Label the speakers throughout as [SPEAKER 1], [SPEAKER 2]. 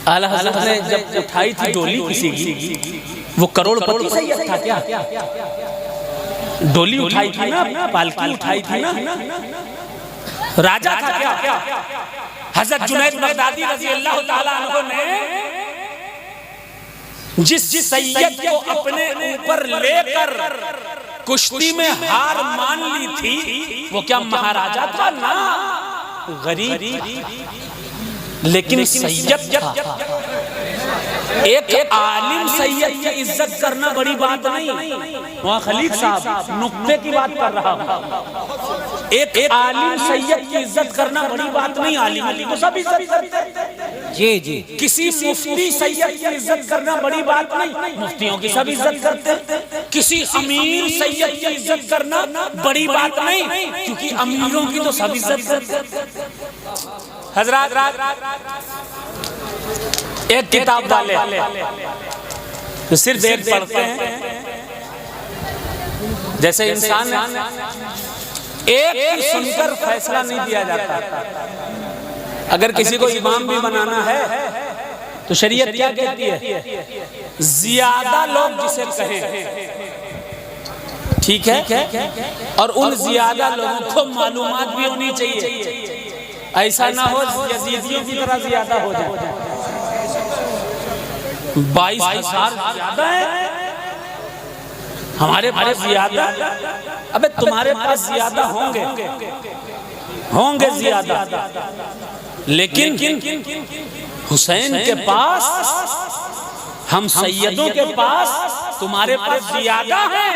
[SPEAKER 1] आला हज़रत ने जब उठाई थी डोली किसी की, वो करोड़पति सैयद था क्या? डोली उठाई थी ना, पालकी उठाई थी ना, राजा था क्या? हज़रत जुनैद बगदादी रज़ी अल्लाह ताला अन्हु ने जिस सैयद को अपने ऊपर लेकर कुश्ती में हार मान ली थी, वो क्या महाराजा था? ना, गरीब। लेकिन सैयद था। एक आलिम सैयद की इज्जत करना बड़ी बात नहीं। वहाँ खलीक साहब नुक्ते की बात कर रहा हूँ। एक आलिम सैयद की इज्जत करना बड़ी बात नहीं। आलिम को सब इज्जत करते हैं।
[SPEAKER 2] जी जी।
[SPEAKER 1] किसी मुफ्ती सैयद की इज्जत करना बड़ी बात नहीं। मुफ्तियों की सब इज्जत करते हैं। किसी अमीर सैयद की इज्जत करना बड़ी बात नहीं, क्योंकि अमीरों की तो सब इज्जत करते हैं। हजरात, एक किताब वाले तो सिर्फ एक पढ़ते हैं। जैसे इंसान एक सुनकर फैसला नहीं दिया जाता। अगर किसी को इमाम भी बनाना है तो शरीयत क्या कहती है? ज्यादा लोग जिसे कहें, ठीक है, और उन ज्यादा लोगों को मालूमात भी होनी चाहिए। ऐसा ना हो यजीदियों की तरह ज्यादा हो जाए। 22,000 ज्यादा है, हमारे पास ज्यादा। अबे तुम्हारे पास ज्यादा होंगे ज्यादा, लेकिन हुसैन के पास, हम सैयदों के पास, तुम्हारे पास ज्यादा है।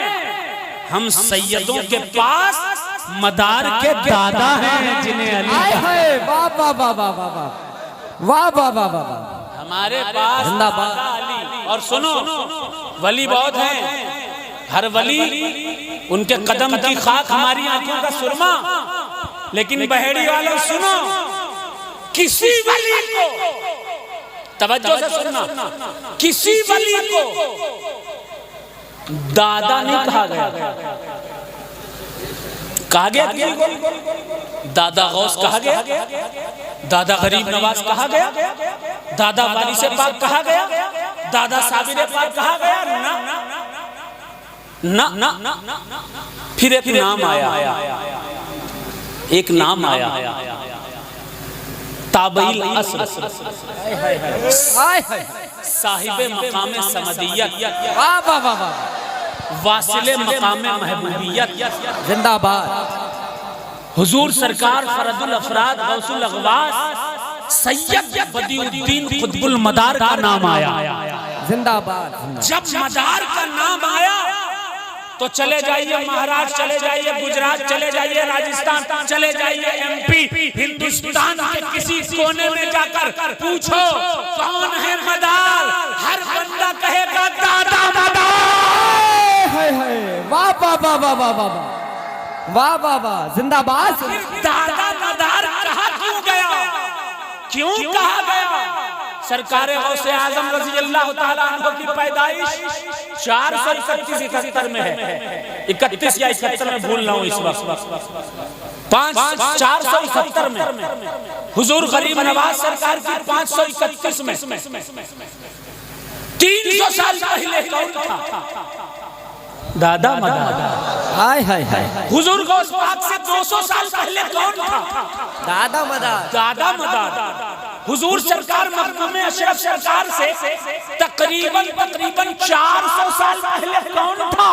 [SPEAKER 1] हम सैयदों के पास मदार के दादा हैं, जिन्हें अली
[SPEAKER 2] वाह वाह वाह वाह वाह वाह वाह वाह वाह।
[SPEAKER 1] हमारे पास अली। और सुनो, वली बहुत हैं। हर वली, उनके कदम की खाक हमारी आंखों का सुरमा। लेकिन बहेड़ी वालों सुनो, किसी वली को, तवज्जो से सुनना, किसी वली को दादा नहीं कहा गया। कहा गया दादा गौस कहा गया, दादा गरीब नवाज कहा गया, दादा वारिस पाक कहा गया, दादा साबिर पाक कहा गया? ना ना ना। फिर एक नाम आया, एक नाम आया, ताबईल असर, साहिबे मकामे समदियत,
[SPEAKER 2] वाह वाह वाह वाह,
[SPEAKER 1] वासिले मकामे महबूबियत,
[SPEAKER 2] जिंदाबाद।
[SPEAKER 1] हुजूर सरकार फरदुल अफराद गौसुल अगवास सैयद बदिउद्दीन कुतुबुल मदार का नाम आया।
[SPEAKER 2] जिंदाबाद।
[SPEAKER 1] जब मदार का नाम आया तो चले जाइए महाराष्ट्र, चले जाइए गुजरात, चले जाइए राजस्थान, चले जाइए MP, हिंदुस्तान के किसी कोने में जाकर पूछो कौन है मदार, हर बंदा कहेगा दादा मदार।
[SPEAKER 2] वाह वाह वाह वाह वाह वाह वाह वाह वाह, जिंदाबाद।
[SPEAKER 1] दादा मदार कहा क्यों गया? क्यों कहा गया? सरकार गौसे आजम रज़ी अल्लाह ताला अन्हु की पैदाइश 431-71 में है। 31 या 71 में भूल रहा हूँ इस वक्त। 471 में हुजूर गरीब नवाज सरकार की 531 में। 300 साल पहले कौन था? दादा मदार।
[SPEAKER 2] हाय हाय हाय।
[SPEAKER 1] हुजूर गौस पाक से 200 साल पहले कौन था?
[SPEAKER 2] दादा मदार।
[SPEAKER 1] दादा मदार। हुजूर सरकार मखदूम अशरफ सरकार से तकरीबन 400 साल पहले कौन था?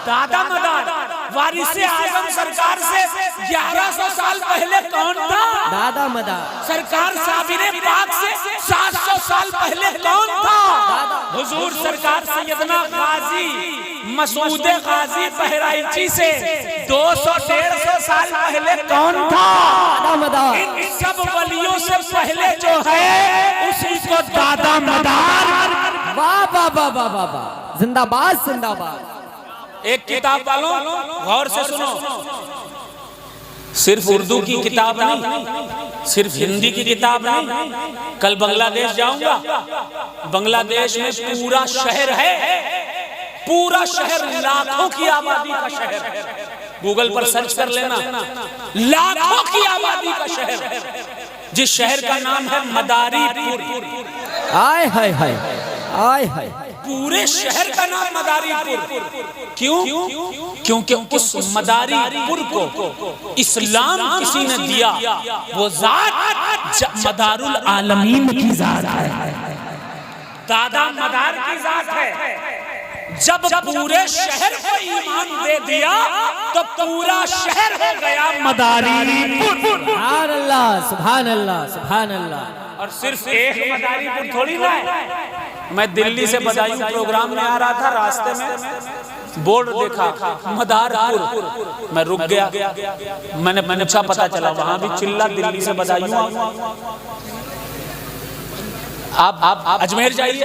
[SPEAKER 1] दादा मदार। वारिसे आजम सरकार से 1100 साल पहले कौन था?
[SPEAKER 2] दादा मदार।
[SPEAKER 1] सरकार साबिरे पाक से 700 साल पहले कौन था? हुजूर सरकार सैयदना गाजी मसूद गाजी बहराइची से 200-150 साल पहले कौन था?
[SPEAKER 2] दादा मदार।
[SPEAKER 1] इन सब वलियों से पहले जो है उसी को दादा मदार।
[SPEAKER 2] वाह वाह वाह वाह वाह वाह, जिंदाबाद जिंदाबाद।
[SPEAKER 1] एक किताब वालों गौर से सुनो, सिर्फ उर्दू की किताब नहीं, सिर्फ हिंदी की किताब नहीं। कल बांग्लादेश जाऊंगा, बांग्लादेश में पूरा शहर है, पूरा शहर लाखों की आबादी का शहर है। गूगल पर सर्च कर लेना, लाखों की आबादी का शहर। जिस शहर का नाम है मदारीपुर।
[SPEAKER 2] आय हाय हाय, आय हाय।
[SPEAKER 1] पूरे शहर का नाम मदारीपुर। क्यों? क्योंकि उस मदारीपुर को इस्लाम किसी ने दिया। वो जात मदारुल आलमीन की जात है, दादा मदार की जात है। जब पूरे शहर को ईमान दे दिया तो पूरा शहर हो गया मदारीपुर।
[SPEAKER 2] सुभान अल्लाह, सुभान अल्लाह, सुभान अल्लाह।
[SPEAKER 1] और सिर्फ एक मदारीपुर थोड़ी ना है। मैं दिल्ली से बदायूं प्रोग्राम में आ रहा था, रास्ते में बोर्ड देखा मदारपुर, मैं रुक गया। मैंने पूछा, पता चला वहां भी चिल्ला दिल्ली से बदायूं। आप अजमेर जाइए,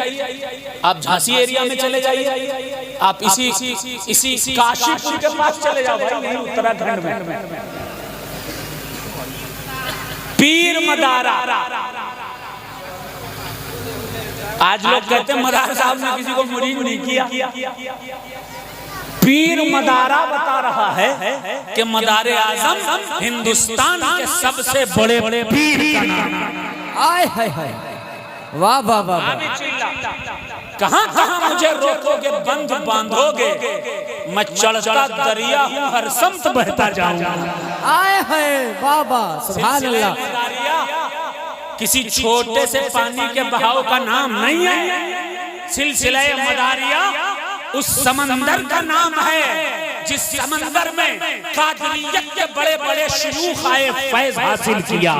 [SPEAKER 1] आप झांसी एरिया में चले जाइए, आप इसी काशीपुर के पास चले जाओ भाई, उत्तराखंड में पीर मदारा। आज लोग कहते हैं मदार साहब ने किसी को मुरीद नहीं किया। पीर मदारा बता रहा है कि मदारे आजम हिंदुस्तान के सबसे बड़े पीर का नाम।
[SPEAKER 2] आय हाय हाय, वाह वाह वाह।
[SPEAKER 1] कहां कहां मुझे रोकोगे, बंध बांधोगे, मैं चढ़ता दरिया हूं, हर समत बहता जाऊंगा।
[SPEAKER 2] आय हाय, वाह वाह, सुभान अल्लाह।
[SPEAKER 1] किसी छोटे से पानी के बहाव का नाम नहीं है। सिलसिला मदारिया उस समंदर का नाम है जिस समंदर में कादरियत के बड़े बड़े शयूख आए, फैज हासिल किया।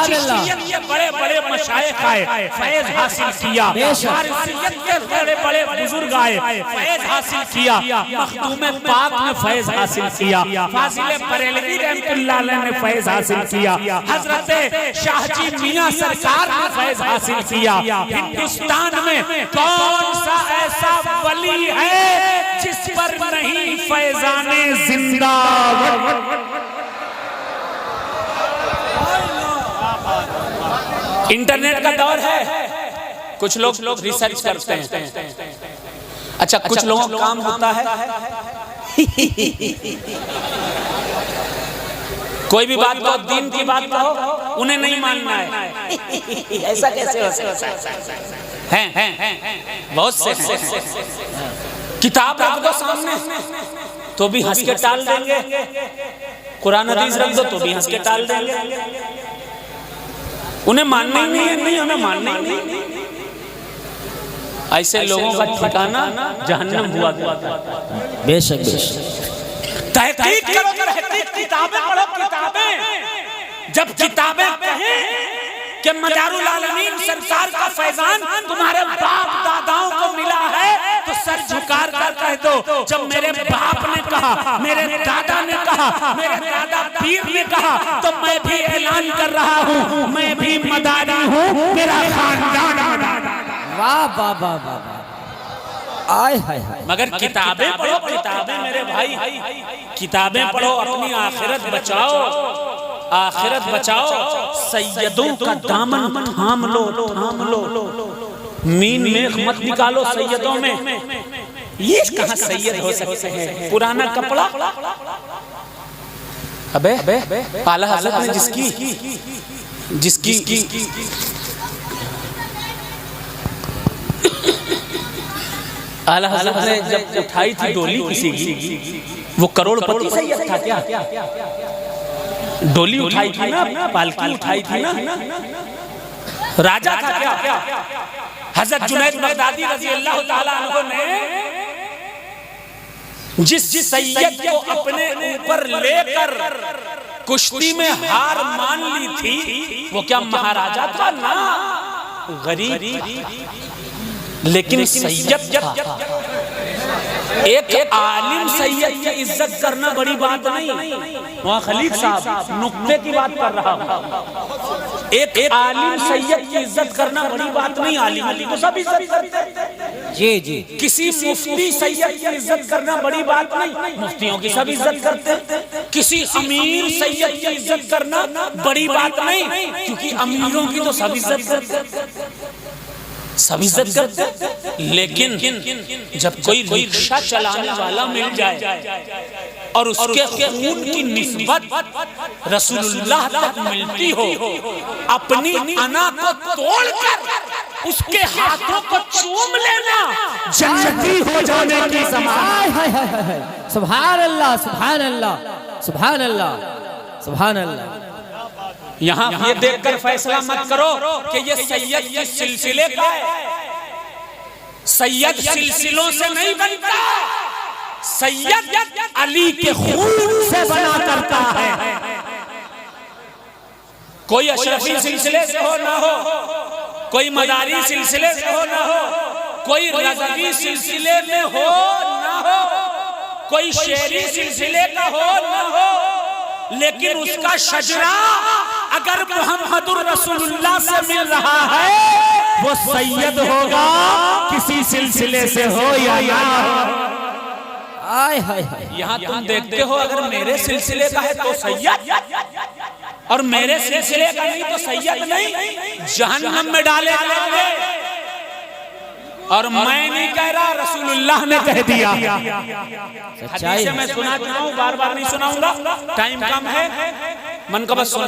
[SPEAKER 1] चिश्तियत के बड़े बड़े मशाइख आए, फैज हासिल किया। फारसियत के बड़े बड़े बुजुर्ग आए, फैज हासिल किया। मखदूम पाक ने फैज हासिल किया। फाजिल बरेलवी रहमतुल्लाह अलैह ने फैज हासिल किया। हजरत शाहजी मियां सरकार ने फैज हासिल किया। हिंदुस्तान में कौन सा ऐसा वली है जिस पर नहीं फैजाने जिंदाबाद। इंटरनेट का दौर है, कुछ लोग रिसर्च करते हैं। अच्छा, कुछ लोगों का काम होता है कोई भी बात कहो, दीन की बात कहो, उन्हें नहीं मानना है। ऐसा कैसे हो सकता है? बहुत से किताब रख दो सामने तो भी हंस के टाल देंगे, कुरान हदीस रख दो तो भी हंस के टाल देंगे। उन्हें मानना ही नहीं है, नहीं हमें मानना ही नहीं। ऐसे लोगों का ठिकाना जहन्नम हुआ।
[SPEAKER 2] बेशक बेशक।
[SPEAKER 1] तहकीक करो, तहकीक, किताबें पढ़ो, किताबें। जब किताबें कहें कि मदारुल आलमीन सरकार का फैजान तुम्हारे बाप दादाओं को मिला है तो सर झुकार कर कह दो। जब मेरे बाप ने कहा, मेरे दादा ने कहा, मेरे दादा पीर ने कहा, तो मैं भी ऐलान कर रहा हूँ, मैं भी मदारी हूँ, मेरा खानदान मदारी।
[SPEAKER 2] वाह वाह वाह वाह, आय हाय हाय।
[SPEAKER 1] मगर किताबें पढ़ो, किताबें मेरे भाई, किताबें पढ़ो, अपनी आखिरत बचाओ, आखिरत बचाओ। सैयदों का दामन थाम लो, थाम लो। मीन में मत निकालो सैयदों में। ये कहां सैयद हो सकते हैं? पुराना कपड़ा। अबे आला हज़रत ने जिसकी आला हज़रत ने जब उठाई थी डोली किसी की, वो करोड़पति सैयद था क्या? डोली उठाई थी ना, पालकी उठाई थी ना, राजा था क्या? हज़रत जुनैद बगदादी रज़ी अल्लाह ताला अन्हु ने जिस सैयद को अपने ऊपर लेकर कुश्ती में हार मान ली थी, वो क्या महाराजा था? ना, गरीब। लेकिन सैयद था। एक आलिम सैयद की इज्जत करना बड़ी बात नहीं। वहाँ खलील साहब नुक्ते की बात कर रहा हूँ। एक आलिम सैयद की इज्जत करना बड़ी बात नहीं। आलिम को सब इज्जत करते हैं।
[SPEAKER 2] जी जी।
[SPEAKER 1] किसी मुफ्ती सैयद की इज्जत करना बड़ी बात नहीं, मुफ्तियों की सब इज्जत करते हैं। किसी अमीर सैयद की इज्जत करना बड़ी बात नहीं, क्योंकि अमीरों की तो सब इज्जत करते हैं, सब इज्जत करते। लेकिन जब कोई रिक्शा चलाने वाला मिल जाए और उसके खून की निस्बत रसूलुल्लाह तक मिलती हो, अपनी अना को तोड़कर उसके हाथों को चूम लेना जन्नती हो जाने की ज़मानत।
[SPEAKER 2] सुभान अल्लाह, सुभान अल्लाह, सुभान अल्लाह, सुभान अल्लाह।
[SPEAKER 1] यहाँ ये देखकर फैसला मत करो कि ये सैयद के सिलसिले का है। सैयद सिलसिलों से नहीं बनता, सैयद अली के खून से बना करता है। कोई अशरफी सिलसिले से हो ना हो, कोई मदारी सिलसिले से हो ना हो, कोई रज़वी सिलसिले में हो ना हो, कोई शेरी सिलसिले का हो ना हो, लेकिन उसका शजरा अगर मुहम्मदुर रसूलुल्लाह से मिल रहा है वो सैयद होगा, किसी सिलसिले से हो या ना हो।
[SPEAKER 2] आय हाय हाय।
[SPEAKER 1] यहाँ तुम देखते हो अगर मेरे सिलसिले का है तो सैयद, और मेरे सिलसिले का नहीं तो सैयद नहीं, जहन्नम में डाले जाएंगे। और मैं नहीं कह रहा, रसूलुल्लाह ने कह दिया। हदीस मैं सुना चुका हूँ, बार बार नहीं सुनाऊंगा, टाइम कम है, मन का बस सुन।